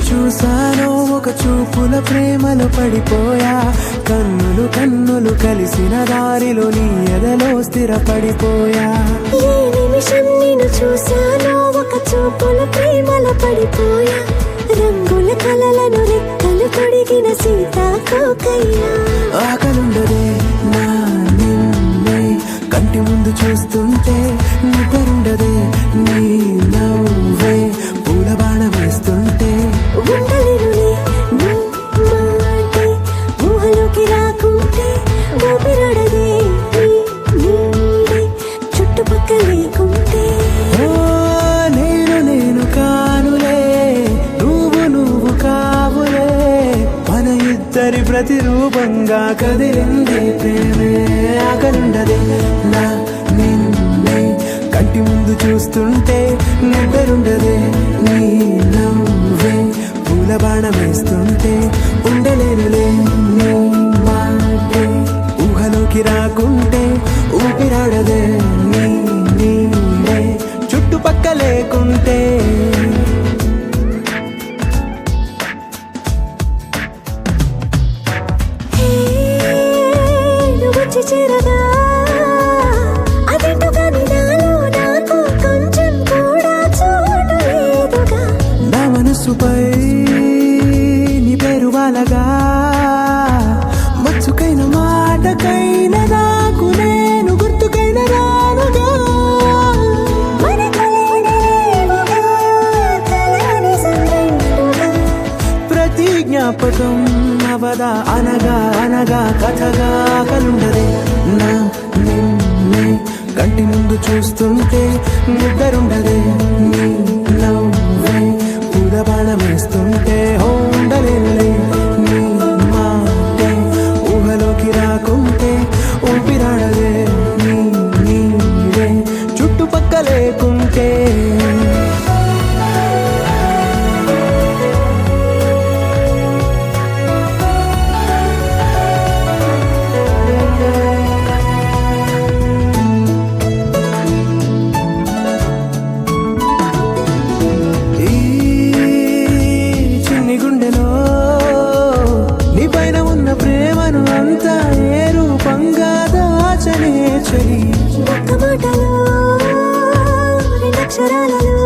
చూసానో ఒక చూపుల ప్రేమలో పడిపోయా. కన్నులు కన్నులు కలిసిన దారిలో నీ ఎదలో స్థిరపడిపోయా. ఏ నిమిషం నిన్ను చూసానో ఒక చూపుల ప్రేమలో పడిపోయా. రంగుల కలలను రెక్కలు తొడిగిన సీతాకోకయ్యా. ఆకలుండదే నా నిన్నే కంటి ముందు చూస్తుంటే, నిద్రుండదే నీ నవ్వే పూల బాణ వేస్తుంటే. ఉండలేనులే నీ మాటే ఊహలోకి రాకుంటే, ఊపిరాడదే నీ నీడే చుట్టుపక్కల లేకుంటే. ఓ నేను కానులే, నువ్వు కావులే, మన ఇద్దరి ప్రతిరూపంగా కదిలిందే ప్రేమే. ఆకలుండదే నా నిన్నే కంటి ముందు చూస్తుంటే, నిద్రుండదే నీ నవ్వే పూల బాణ వేస్తుంటే. ఉండలేనులే నీ మాటే ఊహలోకి రాకుంటే, ఊపిరాడదే నీ నీడే చుట్టుపక్క లేకుంటే. హే, నువ్వు వచ్చి చేరగా అదేంటో కానీ నాలో నాకు కొంచెం కూడా చోటు లేదుగా. నా మనసుపై నీ పేరు వాలగా, మచ్చుకైన మాటకైన నాకు నేను గుర్తుకైన రానుగా. మన కలయినలేవుగా, కలని సంగంటుగా. ప్రతి జ్ఞాపకం అవదా అనగా అనగా కథగా. కలుండదే నా నిన్నే కంటి ముందు చూస్తుంటే, నిద్రుండదే నీ నవ్వే పూల బాణ వేస్తుంటే. ఉండలేనులే నీ మాటే ఊహలోకి రాకుంటే, ఊపిరాడదే నీ నీడే చుట్టుపక్క లేకుంటే. ఈ చిన్ని గుండెలో నీ పైన ఉన్న ప్రేమను అంతా ఏ రూపంగా దాచనే చెలి. ఒక్క మాటలో రెండక్షరాలలో